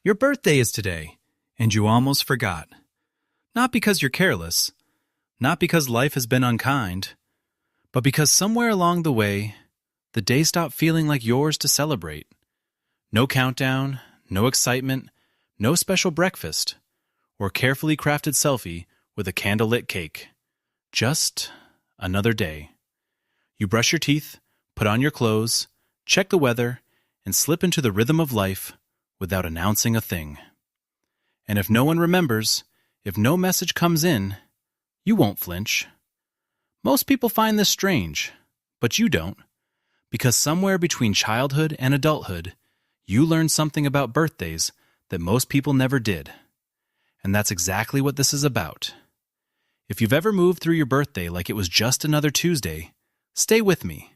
Your birthday is today, and you almost forgot. Not because you're careless, not because life has been unkind, but because somewhere along the way, the day stopped feeling like yours to celebrate. No countdown, no excitement, no special breakfast, or carefully crafted selfie with a candlelit cake. Just another day. You brush your teeth, put on your clothes, check the weather, and slip into the rhythm of life without announcing a thing. And if no one remembers, if no message comes in, you won't flinch. Most people find this strange, but you don't, because somewhere between childhood and adulthood, you learned something about birthdays that most people never did. And that's exactly what this is about. If you've ever moved through your birthday like it was just another Tuesday, stay with me,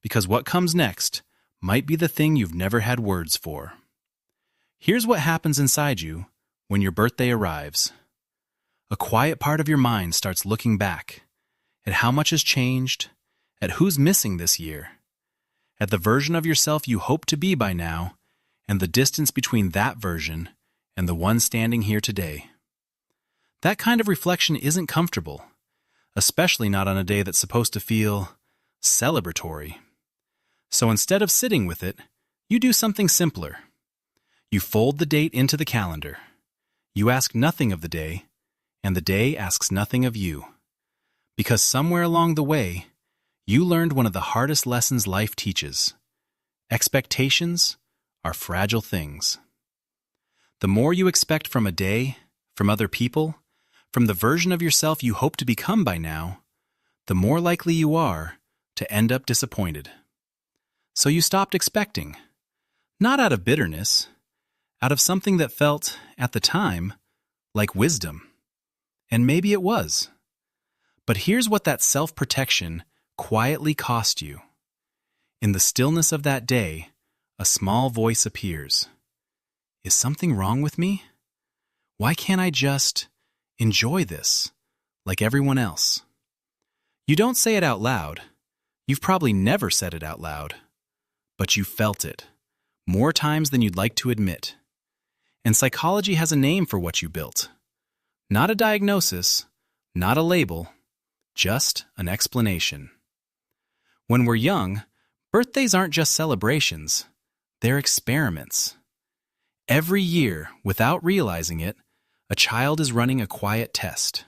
because what comes next might be the thing you've never had words for. Here's what happens inside you when your birthday arrives. A quiet part of your mind starts looking back at how much has changed, at who's missing this year, at the version of yourself you hope to be by now, and the distance between that version and the one standing here today. That kind of reflection isn't comfortable, especially not on a day that's supposed to feel celebratory. So instead of sitting with it, you do something simpler. You fold the date into the calendar. You ask nothing of the day, and the day asks nothing of you. Because somewhere along the way, you learned one of the hardest lessons life teaches. Expectations are fragile things. The more you expect from a day, from other people, from the version of yourself you hope to become by now, the more likely you are to end up disappointed. So you stopped expecting, not out of bitterness, out of something that felt, at the time, like wisdom. And maybe it was. But here's what that self-protection quietly cost you. In the stillness of that day, a small voice appears. Is something wrong with me? Why can't I just enjoy this, like everyone else? You don't say it out loud. You've probably never said it out loud. But you felt it, more times than you'd like to admit. And psychology has a name for what you built. Not a diagnosis, not a label, just an explanation. When we're young, birthdays aren't just celebrations, they're experiments. Every year, without realizing it, a child is running a quiet test.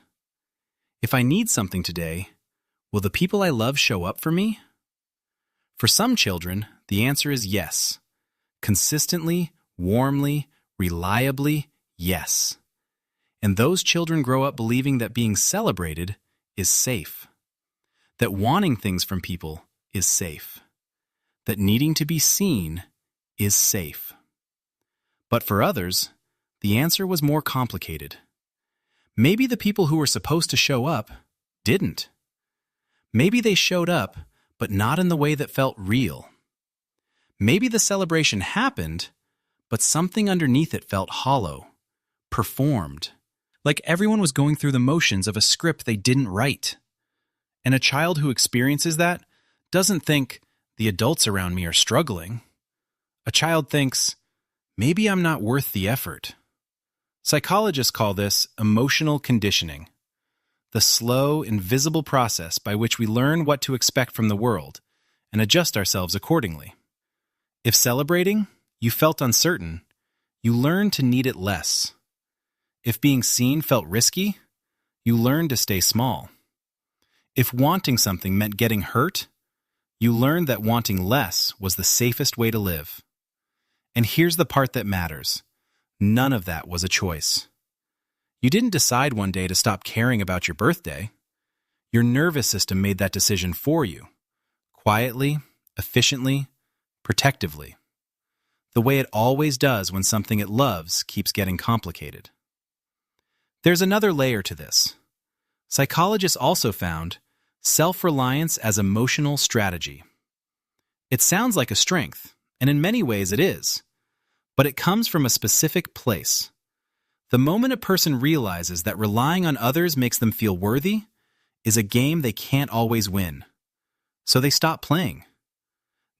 If I need something today, will the people I love show up for me? For some children, the answer is yes. Consistently, warmly, reliably, yes. And those children grow up believing that being celebrated is safe. That wanting things from people is safe. That needing to be seen is safe. But for others, the answer was more complicated. Maybe the people who were supposed to show up didn't. Maybe they showed up, but not in the way that felt real. Maybe the celebration happened, but something underneath it felt hollow, performed, like everyone was going through the motions of a script they didn't write. And a child who experiences that doesn't think, the adults around me are struggling. A child thinks, maybe I'm not worth the effort. Psychologists call this emotional conditioning, the slow, invisible process by which we learn what to expect from the world and adjust ourselves accordingly. If celebrating, you felt uncertain, you learned to need it less. If being seen felt risky, you learned to stay small. If wanting something meant getting hurt, you learned that wanting less was the safest way to live. And here's the part that matters. None of that was a choice. You didn't decide one day to stop caring about your birthday. Your nervous system made that decision for you, quietly, efficiently, protectively. The way it always does when something it loves keeps getting complicated. There's another layer to this. Psychologists also found self-reliance as emotional strategy. It sounds like a strength, and in many ways it is, but it comes from a specific place. The moment a person realizes that relying on others makes them feel worthy is a game they can't always win. So they stop playing.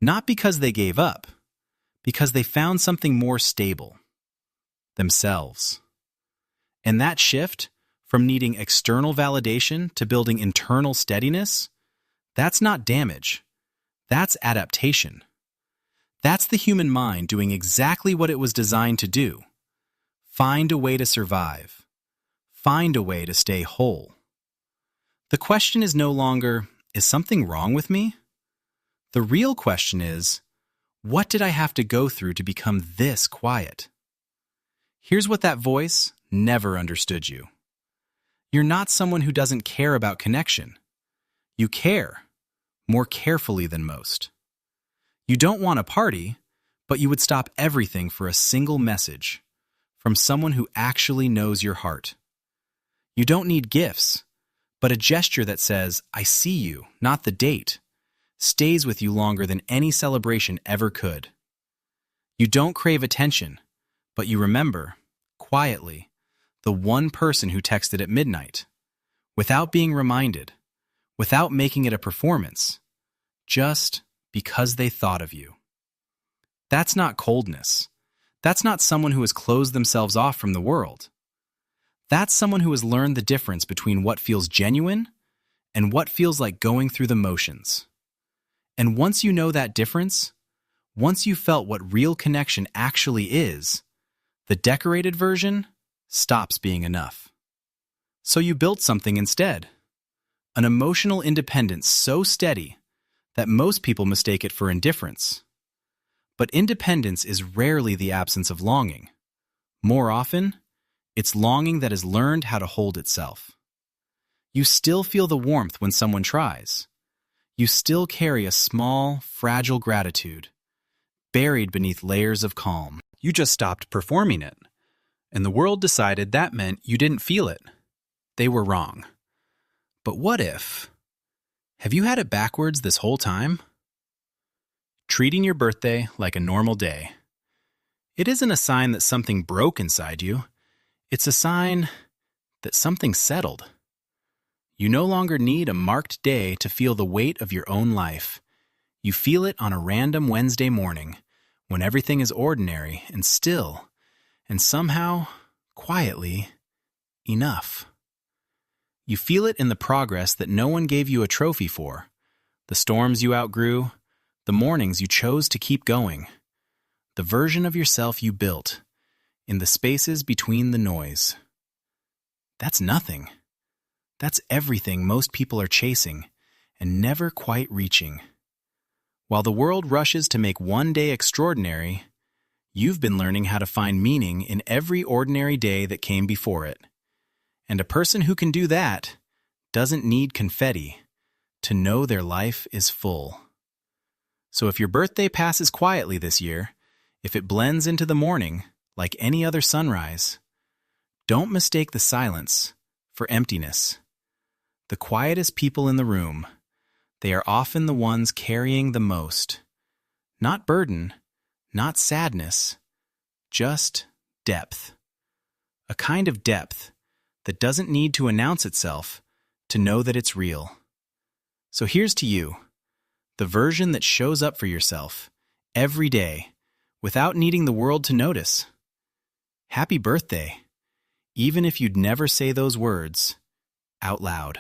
Not because they gave up, because they found something more stable. themselves. And that shift from needing external validation to building internal steadiness, that's not damage. That's adaptation. That's the human mind doing exactly what it was designed to do. Find a way to survive. Find a way to stay whole. The question is no longer, is something wrong with me? The real question is, what did I have to go through to become this quiet? Here's what that voice never understood you. You're not someone who doesn't care about connection. You care, more carefully than most. You don't want a party, but you would stop everything for a single message from someone who actually knows your heart. You don't need gifts, but a gesture that says, I see you, not the date, stays with you longer than any celebration ever could. You don't crave attention, but you remember, quietly, the one person who texted at midnight, without being reminded, without making it a performance, just because they thought of you. That's not coldness. That's not someone who has closed themselves off from the world. That's someone who has learned the difference between what feels genuine and what feels like going through the motions. And once you know that difference, once you felt what real connection actually is, the decorated version stops being enough. So you built something instead. An emotional independence so steady that most people mistake it for indifference. But independence is rarely the absence of longing. More often, it's longing that has learned how to hold itself. You still feel the warmth when someone tries. You still carry a small, fragile gratitude, buried beneath layers of calm. You just stopped performing it, and the world decided that meant you didn't feel it. They were wrong. But what if? Have you had it backwards this whole time? Treating your birthday like a normal day. It isn't a sign that something broke inside you. It's a sign that something settled. You no longer need a marked day to feel the weight of your own life. You feel it on a random Wednesday morning when everything is ordinary and still, and somehow, quietly, enough. You feel it in the progress that no one gave you a trophy for, the storms you outgrew, the mornings you chose to keep going, the version of yourself you built, in the spaces between the noise. That's nothing. That's everything most people are chasing and never quite reaching. While the world rushes to make one day extraordinary, you've been learning how to find meaning in every ordinary day that came before it. And a person who can do that doesn't need confetti to know their life is full. So if your birthday passes quietly this year, if it blends into the morning like any other sunrise, don't mistake the silence for emptiness. The quietest people in the room, they are often the ones carrying the most. Not burden, not sadness, just depth. A kind of depth that doesn't need to announce itself to know that it's real. So here's to you, the version that shows up for yourself every day without needing the world to notice. Happy birthday, even if you'd never say those words out loud.